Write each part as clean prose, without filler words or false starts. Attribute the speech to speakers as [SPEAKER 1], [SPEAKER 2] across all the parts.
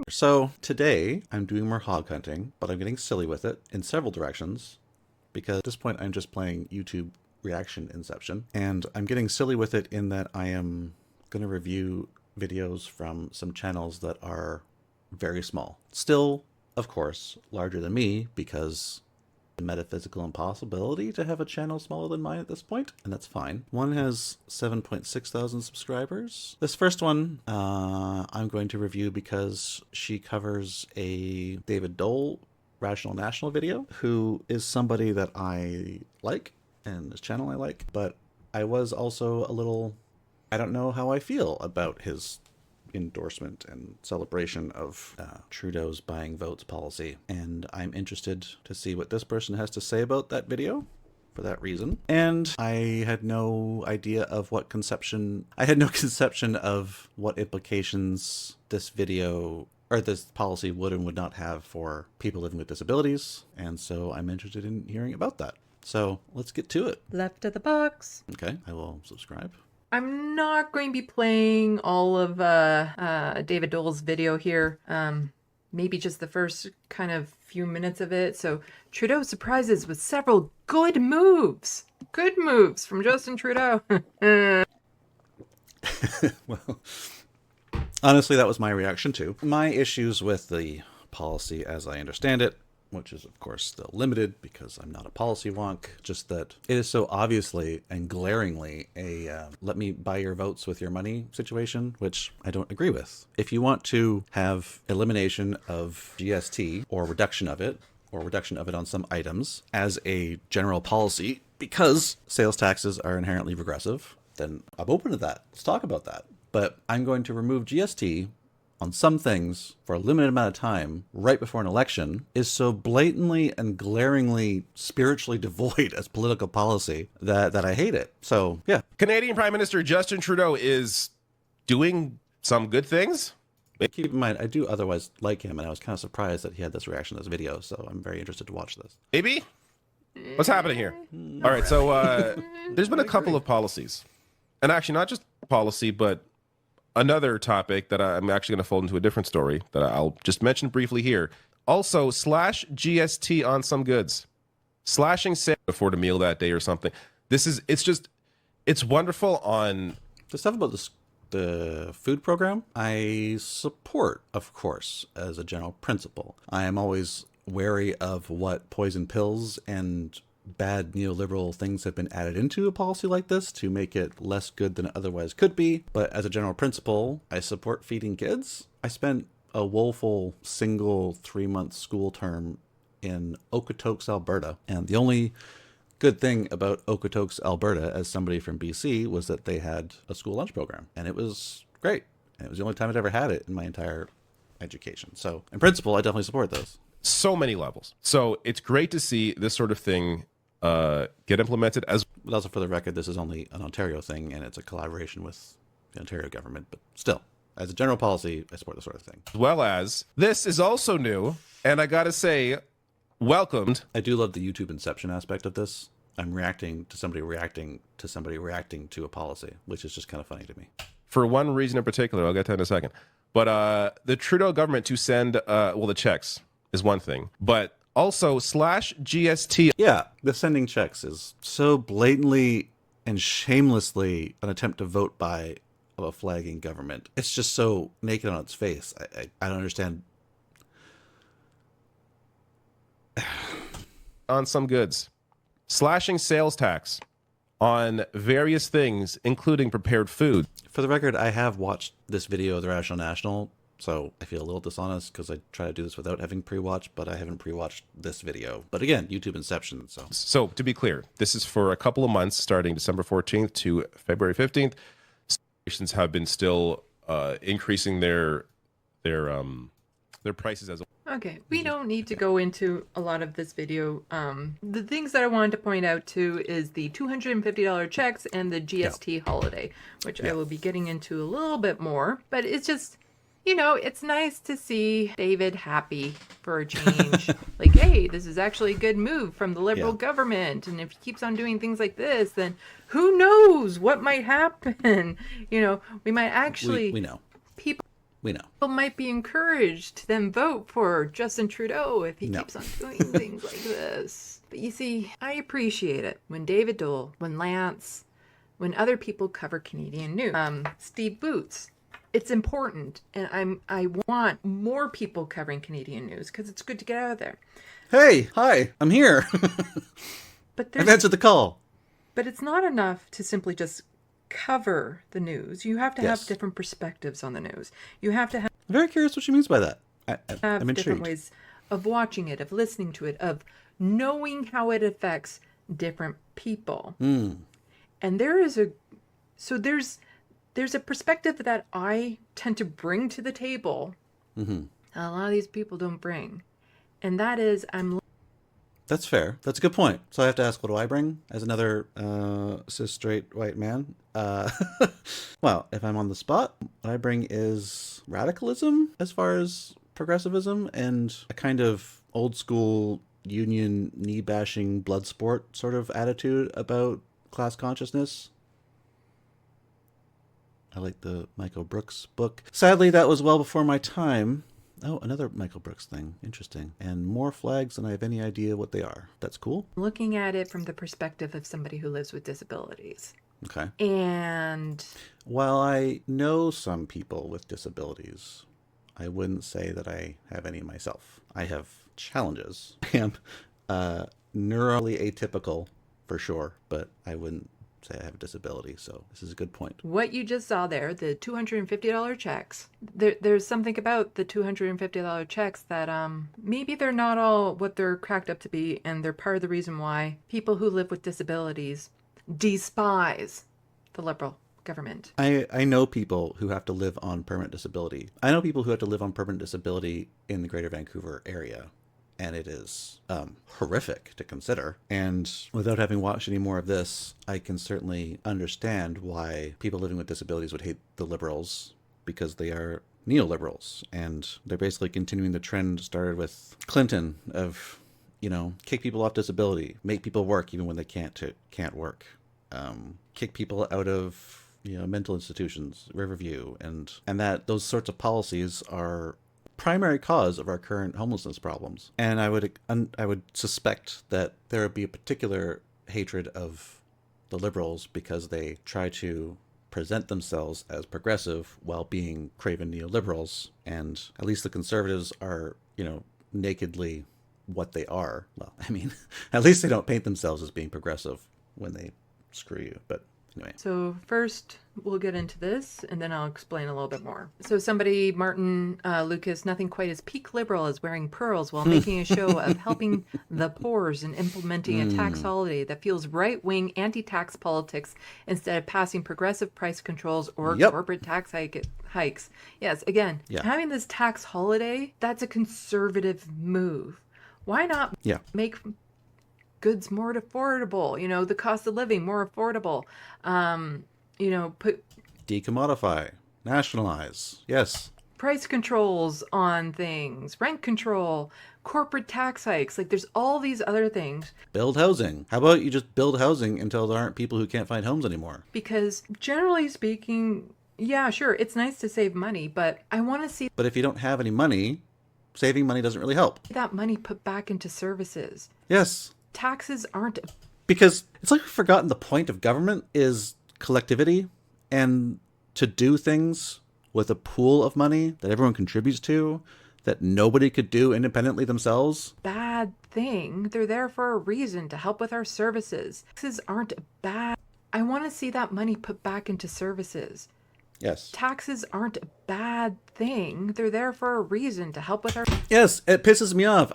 [SPEAKER 1] So today I'm doing more hog hunting, but I'm getting silly with it in several directions because at this point I'm just playing YouTube reaction inception, and I'm getting silly with it in that I am going to review videos from some channels that are very small. Still, of course, larger than me because the metaphysical impossibility to have a channel smaller than mine at this point, and that's fine. One has 7.6 thousand subscribers. This first one I'm going to review because she covers a David Dole Rational National video, who is somebody that I like and his channel I like, but I was also a little, I don't know how I feel about his endorsement and celebration of Trudeau's buying votes policy, and I'm interested to see what this person has to say about that video for that reason. And I had no idea of what conception, I had no conception of what implications this video or this policy would and would not have for people living with disabilities, and so I'm interested in hearing about that. So let's get to it.
[SPEAKER 2] Left of the box.
[SPEAKER 1] Okay, I will subscribe.
[SPEAKER 2] I'm not going to be playing all of David Dole's video here. Maybe just the first kind of few minutes of it. So Trudeau surprises with several good moves. Good moves from Justin Trudeau.
[SPEAKER 1] Well, honestly, that was my reaction too. My issues with the policy as I understand it, which is of course still limited because I'm not a policy wonk, just that it is so obviously and glaringly a let me buy your votes with your money situation, which I don't agree with. If you want to have elimination of GST or reduction of it on some items as a general policy because sales taxes are inherently regressive, then I'm open to that. Let's talk about that. But I'm going to remove GST on some things for a limited amount of time right before an election is so blatantly and glaringly spiritually devoid as political policy that I hate it. So, yeah.
[SPEAKER 3] Canadian Prime Minister Justin Trudeau is doing some good things.
[SPEAKER 1] Keep in mind, I do otherwise like him, and I was kind of surprised that he had this reaction to this video, so I'm very interested to watch this.
[SPEAKER 3] Maybe? What's happening here? All right, so there's been a couple of policies. And actually, not just policy, but another topic that I'm actually going to fold into a different story that I'll just mention briefly here. Also, slash GST on some goods. Slashing sale before the meal that day or something. It's wonderful on...
[SPEAKER 1] The stuff about the food program, I support, of course, as a general principle. I am always wary of what poison pills and bad neoliberal things have been added into a policy like this to make it less good than it otherwise could be. But as a general principle, I support feeding kids. I spent a woeful single 3-month school term in Okotoks, Alberta. And the only good thing about Okotoks, Alberta, as somebody from BC, was that they had a school lunch program. And it was great. And it was the only time I'd ever had it in my entire education. So in principle, I definitely support those.
[SPEAKER 3] So many levels. So it's great to see this sort of thing get implemented.
[SPEAKER 1] But also, for the record, this is only an Ontario thing, and it's a collaboration with the Ontario government. But still, as a general policy, I support this sort of thing.
[SPEAKER 3] As well as, this is also new, and I gotta say, welcomed.
[SPEAKER 1] I do love the YouTube inception aspect of this. I'm reacting to somebody reacting to somebody reacting to a policy, which is just kind of funny to me.
[SPEAKER 3] For one reason in particular, I'll get to that in a second. But the Trudeau government to send, the checks is one thing, but also slash GST.
[SPEAKER 1] Yeah, the sending checks is so blatantly and shamelessly an attempt to vote by a flagging government. It's just so naked on its face. I don't understand.
[SPEAKER 3] On some goods. Slashing sales tax on various things, including prepared food.
[SPEAKER 1] For the record, I have watched this video of the Rational National, so I feel a little dishonest because I try to do this without having pre-watched, but I haven't pre-watched this video. But again, YouTube inception, so.
[SPEAKER 3] So to be clear, this is for a couple of months starting December 14th to February 15th. Stations have been still increasing their prices as well.
[SPEAKER 2] Okay, we don't need to go into a lot of this video. The things that I wanted to point out too is the $250 checks and the GST holiday, which I will be getting into a little bit more. But it's just, you know, it's nice to see David happy for a change. Like, hey, this is actually a good move from the Liberal government. And if he keeps on doing things like this, then who knows what might happen? You know, we might actually...
[SPEAKER 1] We know. We know.
[SPEAKER 2] People might be encouraged to then vote for Justin Trudeau if he
[SPEAKER 1] No.
[SPEAKER 2] keeps on doing things like this. But you see, I appreciate it when David Dole, when Lance, when other people cover Canadian news. Steve Boots. It's important, and I want more people covering Canadian news because it's good to get out of there.
[SPEAKER 1] Hey, hi, I'm here.
[SPEAKER 2] But
[SPEAKER 1] I've answered the call.
[SPEAKER 2] But it's not enough to simply just cover the news. You have to
[SPEAKER 1] Yes.
[SPEAKER 2] have different perspectives on the news. You have to
[SPEAKER 1] I'm very curious what she means by that.
[SPEAKER 2] have
[SPEAKER 1] I'm
[SPEAKER 2] different
[SPEAKER 1] intrigued.
[SPEAKER 2] ways of watching it, of listening to it, of knowing how it affects different people.
[SPEAKER 1] Mm.
[SPEAKER 2] And there's a perspective that I tend to bring to the table.
[SPEAKER 1] Mm-hmm.
[SPEAKER 2] A lot of these people don't bring. And that is,
[SPEAKER 1] That's fair. That's a good point. So I have to ask, what do I bring as another cis straight white man? Well, if I'm on the spot, what I bring is radicalism as far as progressivism and a kind of old school union knee bashing blood sport sort of attitude about class consciousness. I like the Michael Brooks book. Sadly, that was well before my time. Oh, another Michael Brooks thing. Interesting. And more flags than I have any idea what they are. That's cool.
[SPEAKER 2] looking at it from the perspective of somebody who lives with disabilities.
[SPEAKER 1] Okay.
[SPEAKER 2] And
[SPEAKER 1] While I know some people with disabilities, I wouldn't say that I have any myself. I have challenges. I am neurally atypical for sure, but I wouldn't say I have a disability. So this is a good point.
[SPEAKER 2] what you just saw there, the $250 checks, there's something about the $250 checks that maybe they're not all what they're cracked up to be, and they're part of the reason why people who live with disabilities despise the Liberal government.
[SPEAKER 1] I know people who have to live on permanent disability. I know people who have to live on permanent disability in the Greater Vancouver area. And it is horrific to consider. And without having watched any more of this, I can certainly understand why people living with disabilities would hate the Liberals, because they are neoliberals. And they're basically continuing the trend started with Clinton of, kick people off disability, make people work even when they can't work, kick people out of mental institutions, Riverview, and that those sorts of policies are primary cause of our current homelessness problems. And I would suspect that there would be a particular hatred of the Liberals because they try to present themselves as progressive while being craven neoliberals, and at least the Conservatives are, nakedly what they are. Well, I mean, at least they don't paint themselves as being progressive when they screw you, but anyway.
[SPEAKER 2] So first, we'll get into this, and then I'll explain a little bit more. So somebody, Martin Lucas, nothing quite as peak liberal as wearing pearls while making a show of helping the poors and implementing a tax holiday that feels right-wing anti-tax politics instead of passing progressive price controls or
[SPEAKER 1] Yep.
[SPEAKER 2] corporate tax hikes. Yes, again, having this tax holiday, that's a conservative move. Why not make goods more affordable, the cost of living more affordable, put
[SPEAKER 1] Decommodify, nationalize. Yes.
[SPEAKER 2] price controls on things, rent control, corporate tax hikes. Like there's all these other things.
[SPEAKER 1] Build housing. How about you just build housing until there aren't people who can't find homes anymore?
[SPEAKER 2] Because generally speaking, yeah, sure, it's nice to save money, but I want to see
[SPEAKER 1] But if you don't have any money, saving money doesn't really help.
[SPEAKER 2] that money put back into services.
[SPEAKER 1] Yes.
[SPEAKER 2] Taxes aren't
[SPEAKER 1] Because it's like we've forgotten the point of government is collectivity, and to do things with a pool of money that everyone contributes to that nobody could do independently themselves.
[SPEAKER 2] bad thing. They're there for a reason to help with our services. Taxes aren't bad. I want to see that money put back into services.
[SPEAKER 1] Yes.
[SPEAKER 2] Taxes aren't a bad thing. They're there for a reason to help with our...
[SPEAKER 1] Yes, it pisses me off.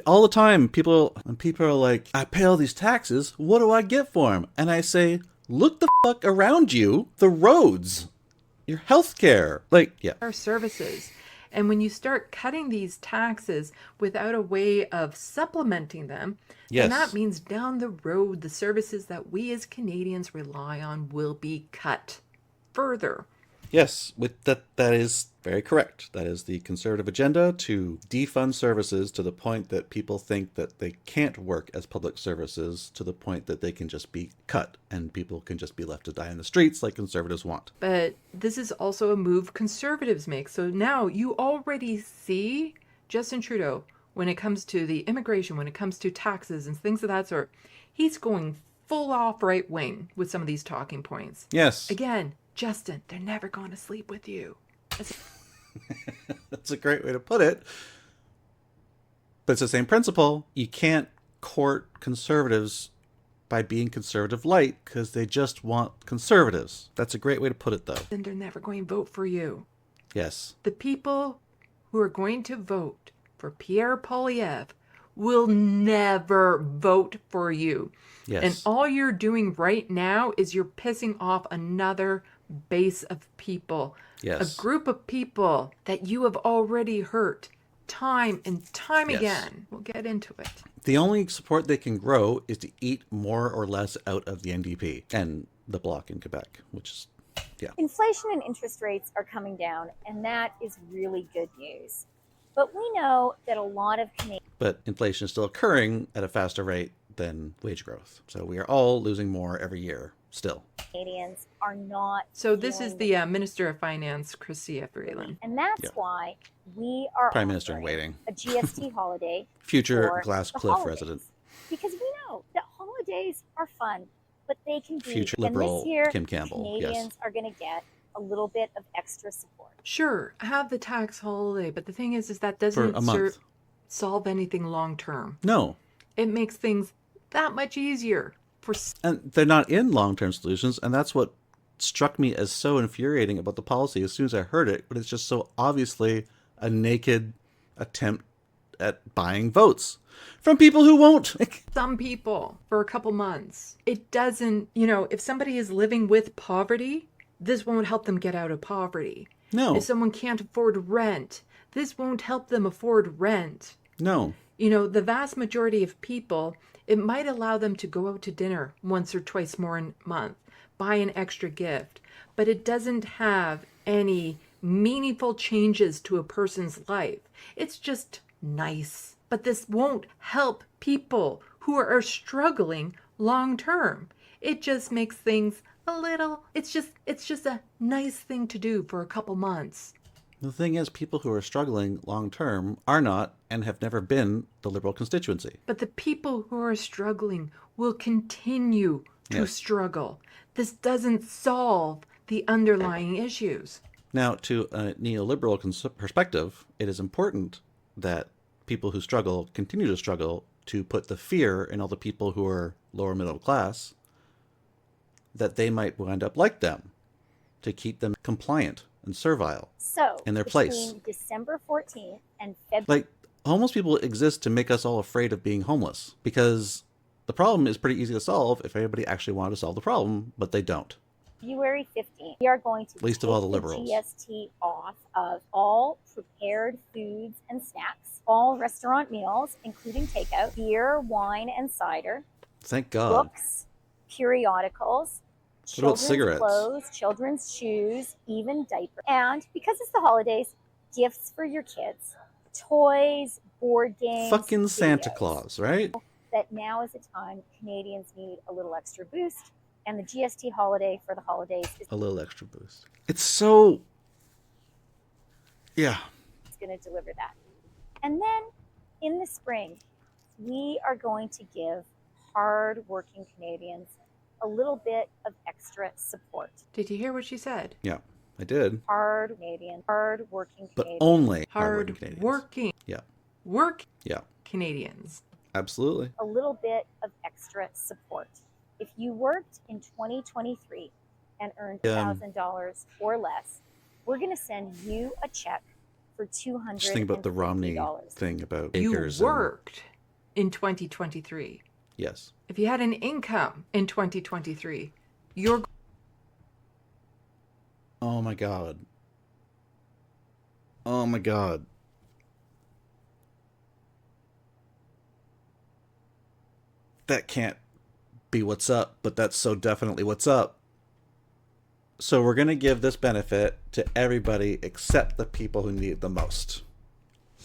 [SPEAKER 1] All the time, people are like, I pay all these taxes, what do I get for them? And I say, look the fuck around you. The roads, your healthcare.
[SPEAKER 2] our services. And when you start cutting these taxes without a way of supplementing them,
[SPEAKER 1] Yes.
[SPEAKER 2] then that means down the road, the services that we as Canadians rely on will be cut further.
[SPEAKER 1] Yes, with that is very correct. That is the conservative agenda, to defund services to the point that people think that they can't work as public services, to the point that they can just be cut and people can just be left to die in the streets like conservatives want.
[SPEAKER 2] But this is also a move conservatives make. So now you already see Justin Trudeau, when it comes to the immigration, when it comes to taxes and things of that sort, he's going full off right wing with some of these talking points.
[SPEAKER 1] Yes.
[SPEAKER 2] Again, Justin, they're never going to sleep with you.
[SPEAKER 1] That's a great way to put it. But it's the same principle. You can't court conservatives by being conservative light because they just want conservatives. That's a great way to put it, though.
[SPEAKER 2] Then they're never going to vote for you.
[SPEAKER 1] Yes.
[SPEAKER 2] The people who are going to vote for Pierre Poilievre will never vote for you.
[SPEAKER 1] Yes.
[SPEAKER 2] And all you're doing right now is you're pissing off another base of people.
[SPEAKER 1] Yes.
[SPEAKER 2] A group of people that you have already hurt time and time
[SPEAKER 1] Yes.
[SPEAKER 2] again. We'll get into it.
[SPEAKER 1] The only support they can grow is to eat more or less out of the NDP and the bloc in Quebec, which is, yeah.
[SPEAKER 4] Inflation and interest rates are coming down, and that is really good news. But we know that a lot of Canadians
[SPEAKER 1] But inflation is still occurring at a faster rate than wage growth. So we are all losing more every year still.
[SPEAKER 4] are not.
[SPEAKER 2] So this is
[SPEAKER 4] feeling
[SPEAKER 2] the Minister of Finance, Chrystia Freeland.
[SPEAKER 4] And that's
[SPEAKER 1] Yeah.
[SPEAKER 4] why we are
[SPEAKER 1] Prime Minister in
[SPEAKER 4] offering
[SPEAKER 1] waiting.
[SPEAKER 4] a GST holiday
[SPEAKER 1] Future
[SPEAKER 4] for
[SPEAKER 1] Glass
[SPEAKER 4] the
[SPEAKER 1] Cliff
[SPEAKER 4] holidays.
[SPEAKER 1] resident.
[SPEAKER 4] Because we know that holidays are fun, but they can be.
[SPEAKER 1] Future
[SPEAKER 4] and
[SPEAKER 1] liberal
[SPEAKER 4] this year,
[SPEAKER 1] Kim Campbell, yes.
[SPEAKER 4] Canadians are going to get a little bit of extra support.
[SPEAKER 2] Sure, have the tax holiday, but the thing is that
[SPEAKER 1] For
[SPEAKER 2] doesn't
[SPEAKER 1] a month.
[SPEAKER 2] solve anything long term.
[SPEAKER 1] No.
[SPEAKER 2] It makes things that much easier for
[SPEAKER 1] And they're not in long-term solutions, and that's what struck me as so infuriating about the policy as soon as I heard it, but it's just so obviously a naked attempt at buying votes from people who won't.
[SPEAKER 2] some people for a couple months. It doesn't, if somebody is living with poverty, this won't help them get out of poverty.
[SPEAKER 1] No.
[SPEAKER 2] If someone can't afford rent, this won't help them afford rent.
[SPEAKER 1] No.
[SPEAKER 2] The vast majority of people, it might allow them to go out to dinner once or twice more a month, buy an extra gift, but it doesn't have any meaningful changes to a person's life. It's just nice. But this won't help people who are struggling long term. It just makes things a little, it's just a nice thing to do for a couple months.
[SPEAKER 1] The thing is, people who are struggling long-term are not and have never been the Liberal constituency.
[SPEAKER 2] But the people who are struggling will continue to
[SPEAKER 1] Yes.
[SPEAKER 2] struggle. This doesn't solve the underlying issues.
[SPEAKER 1] Now, to a neoliberal perspective, it is important that people who struggle continue to struggle, to put the fear in all the people who are lower middle class that they might wind up like them, to keep them compliant and servile
[SPEAKER 4] So,
[SPEAKER 1] in their
[SPEAKER 4] between
[SPEAKER 1] place.
[SPEAKER 4] December 14th and February
[SPEAKER 1] Like, homeless people exist to make us all afraid of being homeless, because the problem is pretty easy to solve if everybody actually wanted to solve the problem, but they don't.
[SPEAKER 4] 15th, we are going to
[SPEAKER 1] Least of all the liberals.
[SPEAKER 4] GST off of all prepared foods and snacks, all restaurant meals, including takeout, beer, wine, and cider,
[SPEAKER 1] Thank God.
[SPEAKER 4] books, periodicals,
[SPEAKER 1] What about
[SPEAKER 4] children's
[SPEAKER 1] cigarettes?
[SPEAKER 4] clothes, children's shoes, even diapers. And because it's the holidays, gifts for your kids, toys, board games,
[SPEAKER 1] Fucking Santa
[SPEAKER 4] videos.
[SPEAKER 1] Claus, right?
[SPEAKER 4] That now is the time Canadians need a little extra boost, and the GST holiday for the holidays is
[SPEAKER 1] A little extra boost. It's so... Yeah.
[SPEAKER 4] going to deliver that. And then in the spring, we are going to give hard-working Canadians a little bit of extra support.
[SPEAKER 2] Did you hear what she said?
[SPEAKER 1] Yeah, I did.
[SPEAKER 4] Hard-working
[SPEAKER 1] But
[SPEAKER 4] Canadians.
[SPEAKER 1] only
[SPEAKER 2] Hard
[SPEAKER 1] hardworking Canadians.
[SPEAKER 2] working.
[SPEAKER 1] Yeah.
[SPEAKER 2] Work
[SPEAKER 1] Yeah,
[SPEAKER 2] Canadians.
[SPEAKER 1] absolutely.
[SPEAKER 4] A little bit of extra support. If you worked in 2023 and earned $1,000 or less, we're going to send you a check for $250.
[SPEAKER 1] Just think about the Romney thing about
[SPEAKER 2] You
[SPEAKER 1] acres.
[SPEAKER 2] worked in 2023.
[SPEAKER 1] Yes.
[SPEAKER 2] If you had an income in 2023, you're
[SPEAKER 1] Oh my God. Oh my God. That can't be what's up, but that's so definitely what's up. So we're going to give this benefit to everybody except the people who need it the most.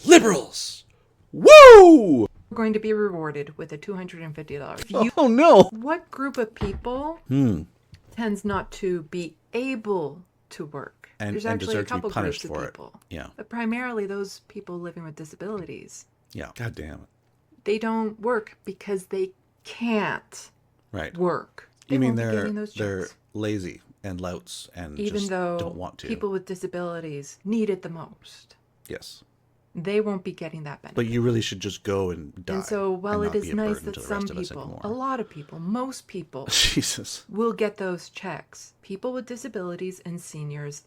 [SPEAKER 1] Liberals! Woo!
[SPEAKER 2] We're going to be rewarded with a $250.
[SPEAKER 1] Oh no!
[SPEAKER 2] What group of people tends not to be able to work?
[SPEAKER 1] And
[SPEAKER 2] There's actually a
[SPEAKER 1] deserve to be
[SPEAKER 2] couple
[SPEAKER 1] punished
[SPEAKER 2] groups of
[SPEAKER 1] for it.
[SPEAKER 2] people.
[SPEAKER 1] Yeah.
[SPEAKER 2] But primarily those people living with disabilities.
[SPEAKER 1] Yeah. God damn it.
[SPEAKER 2] They don't work because they can't
[SPEAKER 1] Right.
[SPEAKER 2] work.
[SPEAKER 1] You mean
[SPEAKER 2] won't be getting those
[SPEAKER 1] they're
[SPEAKER 2] checks.
[SPEAKER 1] lazy and louts and
[SPEAKER 2] Even
[SPEAKER 1] just
[SPEAKER 2] though
[SPEAKER 1] don't want to.
[SPEAKER 2] people with disabilities need it the most.
[SPEAKER 1] Yes.
[SPEAKER 2] They won't be getting that benefit.
[SPEAKER 1] But you really should just go and die.
[SPEAKER 2] And so while
[SPEAKER 1] and
[SPEAKER 2] it
[SPEAKER 1] not
[SPEAKER 2] is
[SPEAKER 1] be a
[SPEAKER 2] nice
[SPEAKER 1] burden
[SPEAKER 2] that
[SPEAKER 1] to the
[SPEAKER 2] some
[SPEAKER 1] rest of us
[SPEAKER 2] people,
[SPEAKER 1] anymore.
[SPEAKER 2] a lot of people, most people
[SPEAKER 1] Jesus.
[SPEAKER 2] will get those checks, people with disabilities and seniors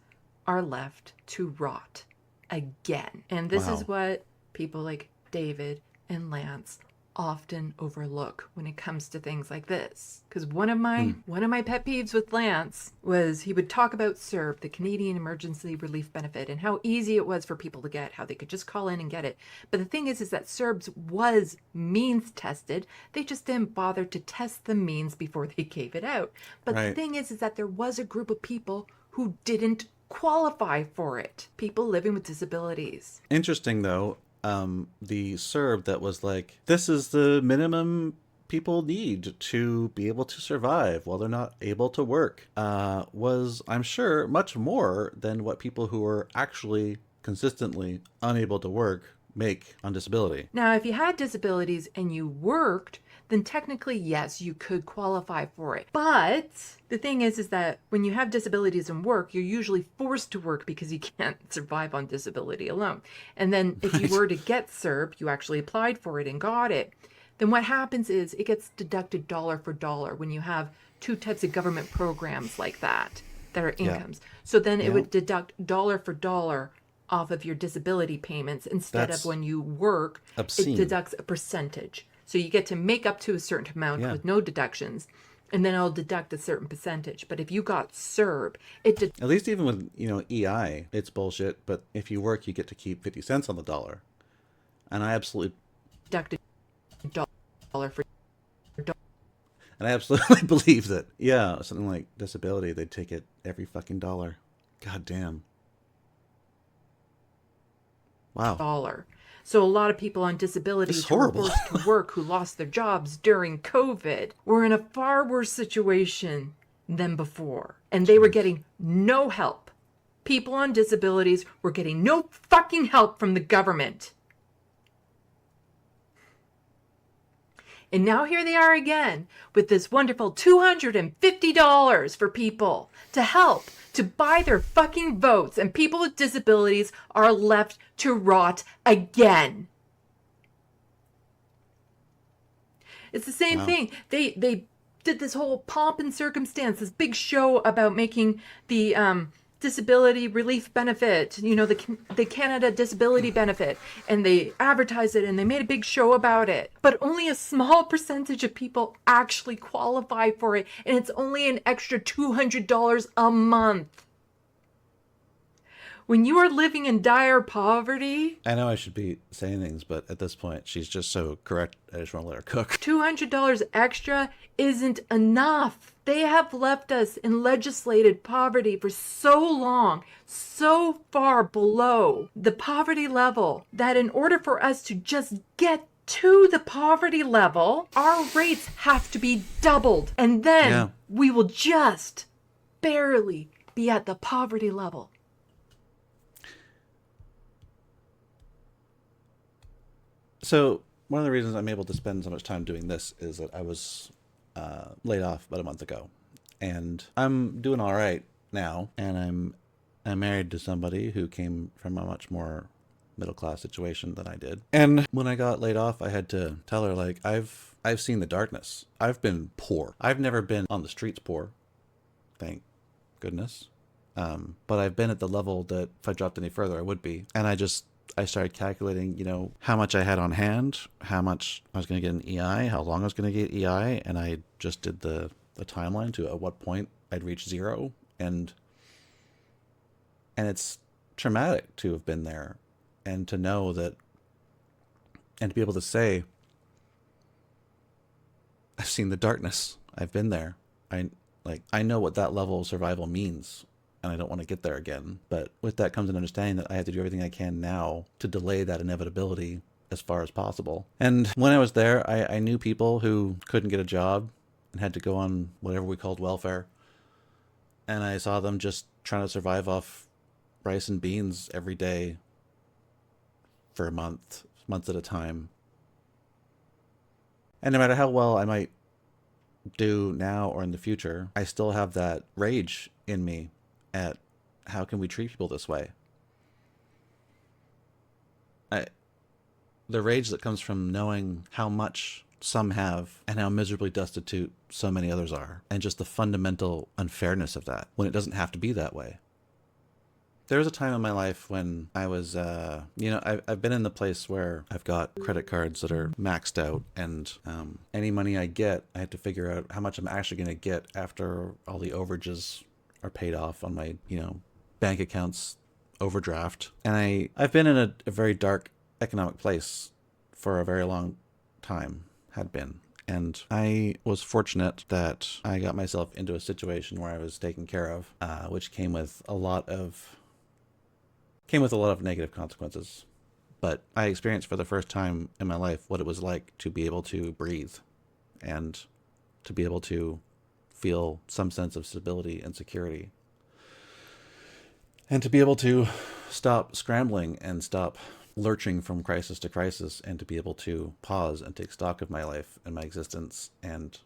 [SPEAKER 2] are left to rot again. And this is what people like David and Lance often overlook when it comes to things like this. Because one of my pet peeves with Lance was he would talk about CERB, the Canadian Emergency Relief Benefit, and how easy it was for people to get, how they could just call in and get it. But the thing is that CERB's was means tested. They just didn't bother to test the means before they gave it out. But the thing is that there was a group of people who didn't qualify for it. People living with disabilities.
[SPEAKER 1] Interesting, though. The CERB that was like, this is the minimum people need to be able to survive while they're not able to work, was, I'm sure, much more than what people who are actually consistently unable to work make on disability.
[SPEAKER 2] Now, if you had disabilities and you worked, then technically, yes, you could qualify for it. But the thing is that when you have disabilities and work, you're usually forced to work because you can't survive on disability alone. And then if you were to get CERB, you actually applied for it and got it, then what happens is it gets deducted dollar for dollar when you have two types of government programs like that are incomes. So then it would deduct dollar for dollar off of your disability payments instead of when you work,
[SPEAKER 1] obscene.
[SPEAKER 2] It deducts a percentage. So you get to make up to a certain amount with no deductions, and then it'll deduct a certain percentage. But if you got CERB,
[SPEAKER 1] at least even with, EI, it's bullshit, but if you work, you get to keep 50 cents on the dollar. And I absolutely
[SPEAKER 2] deducted dollar for dollar.
[SPEAKER 1] And I absolutely believe that, something like disability, they'd take it every fucking dollar. God damn. Wow.
[SPEAKER 2] Dollar. So a lot of people on disabilities who were forced to work, who lost their jobs during COVID, were in a far worse situation than before. And they were getting no help. People on disabilities were getting no fucking help from the government. And now here they are again with this wonderful $250 for people to help to buy their fucking votes, and people with disabilities are left to rot again. It's the same thing. They did this whole pomp and circumstance, this big show about making the disability relief benefit, the Canada disability benefit, and they advertised it and they made a big show about it. But only a small percentage of people actually qualify for it, and it's only an extra $200 a month. When you are living in dire poverty...
[SPEAKER 1] I know I should be saying things, but at this point, she's just so correct, I just want to let her cook.
[SPEAKER 2] $200 extra isn't enough. They have left us in legislated poverty for so long, so far below the poverty level, that in order for us to just get to the poverty level, our rates have to be doubled. And then we will just barely be at the poverty level.
[SPEAKER 1] So one of the reasons I'm able to spend so much time doing this is that I was laid off about a month ago, and I'm doing all right now, and I'm married to somebody who came from a much more middle-class situation than I did. And when I got laid off, I had to tell her, like, I've seen the darkness. I've been poor. I've never been on the streets poor, thank goodness. But I've been at the level that if I dropped any further, I would be. And I started calculating, how much I had on hand, how much I was going to get in EI, how long I was going to get EI, and I just did the timeline to at what point I'd reach zero, and it's traumatic to have been there, and to know that, and to be able to say, I've seen the darkness, I've been there, Like, I know what that level of survival means, and I don't want to get there again. But with that comes an understanding that I have to do everything I can now to delay that inevitability as far as possible. And when I was there, I knew people who couldn't get a job and had to go on whatever we called welfare. And I saw them just trying to survive off rice and beans every day for a month, months at a time. And no matter how well I might do now or in the future, I still have that rage in me at how can we treat people this way? The rage that comes from knowing how much some have and how miserably destitute so many others are, and just the fundamental unfairness of that when it doesn't have to be that way. There was a time in my life when I was, I've been in the place where I've got credit cards that are maxed out, and any money I get, I have to figure out how much I'm actually going to get after all the overages are paid off on my, bank accounts overdraft. And I've been in a very dark economic place for a very long time, had been. And I was fortunate that I got myself into a situation where I was taken care of, which came with a lot of negative consequences. But I experienced for the first time in my life what it was like to be able to breathe and to be able to feel some sense of stability and security. And to be able to stop scrambling and stop lurching from crisis to crisis, and to be able to pause and take stock of my life and my existence, and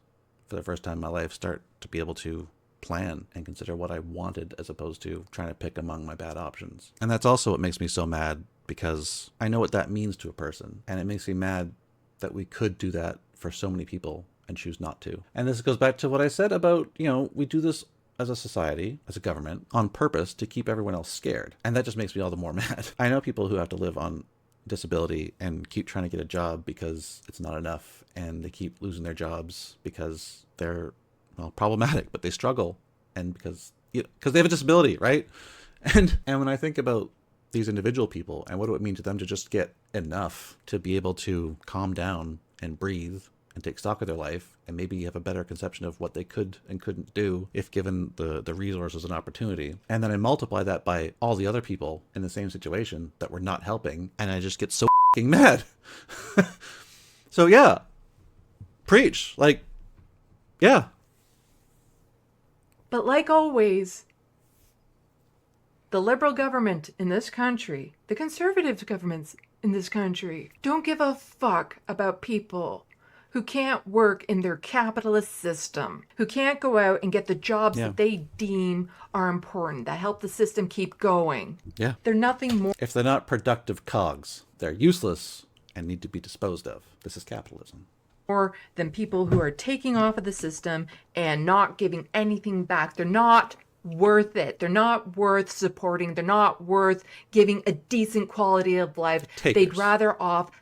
[SPEAKER 1] for the first time in my life start to be able to plan and consider what I wanted as opposed to trying to pick among my bad options. And that's also what makes me so mad, because I know what that means to a person, and it makes me mad that we could do that for so many people and choose not to. And this goes back to what I said about, we do this as a society, as a government, on purpose to keep everyone else scared. And that just makes me all the more mad. I know people who have to live on disability and keep trying to get a job because it's not enough, and they keep losing their jobs because they're, problematic, but they struggle, and because they have a disability, right? And when I think about these individual people and what it would mean to them to just get enough to be able to calm down and breathe and take stock of their life, and maybe have a better conception of what they could and couldn't do if given the resources and opportunity. And then I multiply that by all the other people in the same situation that were not helping, and I just get so f***ing mad. So yeah, preach. Yeah.
[SPEAKER 2] But like always, the liberal government in this country, the conservative governments in this country, don't give a fuck about people who can't work in their capitalist system, who can't go out and get the jobs that they deem are important, that help the system keep going.
[SPEAKER 1] Yeah.
[SPEAKER 2] They're nothing more.
[SPEAKER 1] If they're not productive cogs, they're useless and need to be disposed of. This is capitalism.
[SPEAKER 2] More than people who are taking off of the system and not giving anything back. They're not worth it. They're not worth supporting. They're not worth giving a decent quality of life.
[SPEAKER 1] Takers.
[SPEAKER 2] They'd rather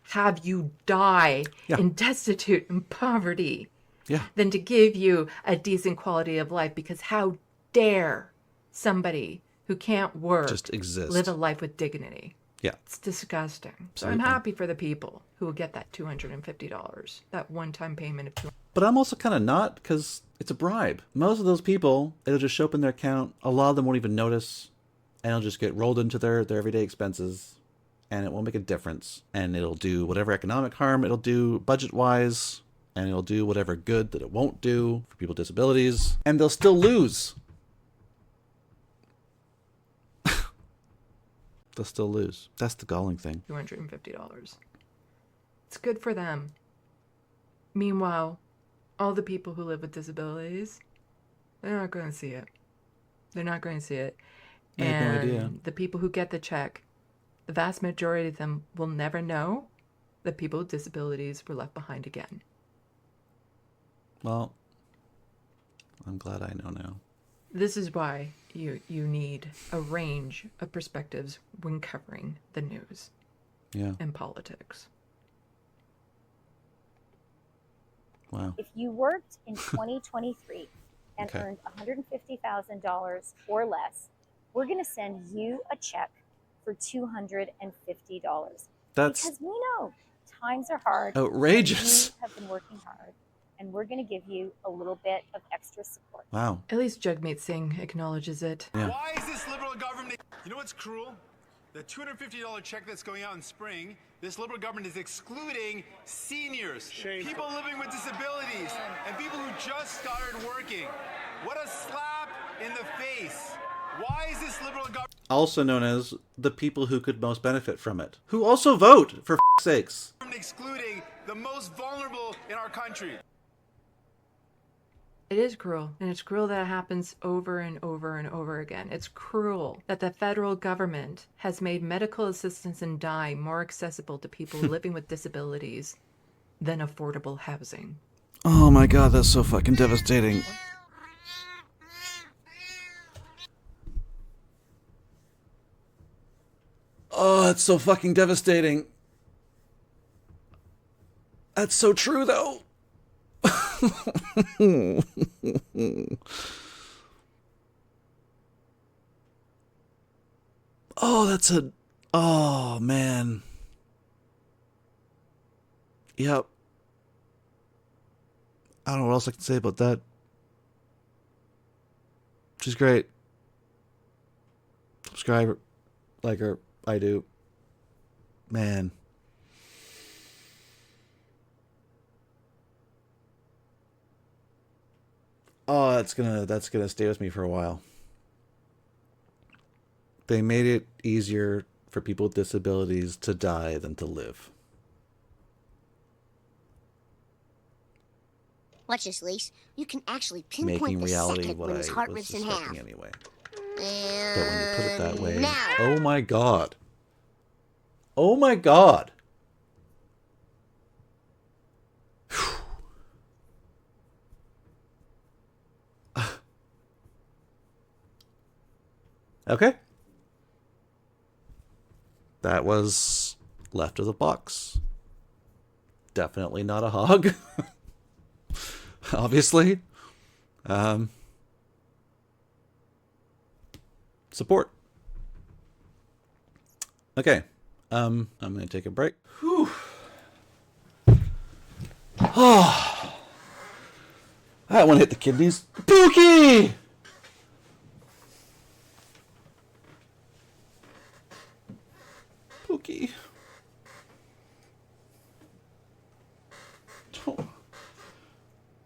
[SPEAKER 2] have you die in destitute and poverty than to give you a decent quality of life, because how dare somebody who can't work
[SPEAKER 1] just exist,
[SPEAKER 2] live a life with dignity.
[SPEAKER 1] Yeah.
[SPEAKER 2] It's disgusting. So
[SPEAKER 1] Absolutely.
[SPEAKER 2] I'm happy for the people who will get that $250, that one-time payment of $200.
[SPEAKER 1] But I'm also kind of not, because it's a bribe. Most of those people, it'll just show up in their account. A lot of them won't even notice, and it'll just get rolled into their everyday expenses, and it won't make a difference. And it'll do whatever economic harm it'll do budget-wise, and it'll do whatever good that it won't do for people with disabilities, and they'll still lose. They'll still lose. That's the galling thing.
[SPEAKER 2] $250. It's good for them. Meanwhile, all the people who live with disabilities, they're not going to see it. They're not going to see it.
[SPEAKER 1] I have no idea.
[SPEAKER 2] The people who get the check, the vast majority of them will never know that people with disabilities were left behind again.
[SPEAKER 1] Well, I'm glad I know now.
[SPEAKER 2] This is why you need a range of perspectives when covering the news and politics.
[SPEAKER 1] Wow.
[SPEAKER 4] If you worked in 2023 and earned $150,000 or less, we're going to send you a check for $250.
[SPEAKER 1] That's
[SPEAKER 4] because we know times are hard.
[SPEAKER 1] outrageous.
[SPEAKER 4] You have been working hard, and we're going to give you a little bit of extra support.
[SPEAKER 1] Wow.
[SPEAKER 2] At least Jagmeet Singh acknowledges it.
[SPEAKER 1] Yeah.
[SPEAKER 5] Why is this Liberal government... You know what's cruel? The $250 check that's going out in spring, this Liberal government is excluding seniors, people living with disabilities, and people who just started working. What a slap in the face. Why is this Liberal government...
[SPEAKER 1] Also known as the people who could most benefit from it. Who also vote, for f***'s sakes.
[SPEAKER 5] excluding the most vulnerable in our country?
[SPEAKER 2] It is cruel, and it's cruel that it happens over and over and over again. It's cruel that the federal government has made medical assistance and dying more accessible to people living with disabilities than affordable housing.
[SPEAKER 1] Oh my god, that's so fucking devastating. Oh, that's so fucking devastating. That's so true, though. Oh, that's a... Oh, man. Yep. I don't know what else I can say about that. She's great. Subscribe her. Like her. I do. Man. Oh, that's gonna stay with me for a while. They made it easier for people with disabilities to die than to live.
[SPEAKER 6] Watch this, Lise. You can actually pinpoint
[SPEAKER 1] Making
[SPEAKER 6] the
[SPEAKER 1] reality
[SPEAKER 6] second
[SPEAKER 1] what
[SPEAKER 6] when
[SPEAKER 1] I
[SPEAKER 6] his heart
[SPEAKER 1] was
[SPEAKER 6] rips in
[SPEAKER 1] suspecting
[SPEAKER 6] half.
[SPEAKER 1] anyway. But when you put it that way,
[SPEAKER 6] Now.
[SPEAKER 1] oh my god. Oh my god. Okay. That was left of the box. Definitely not a hog. Obviously. Support. Okay. I'm going to take a break. Whew. Oh. I want to hit the kidneys. Pookie! Pookie.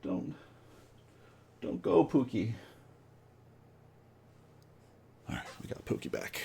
[SPEAKER 1] Don't go, Pookie. All right, we got Pookie back.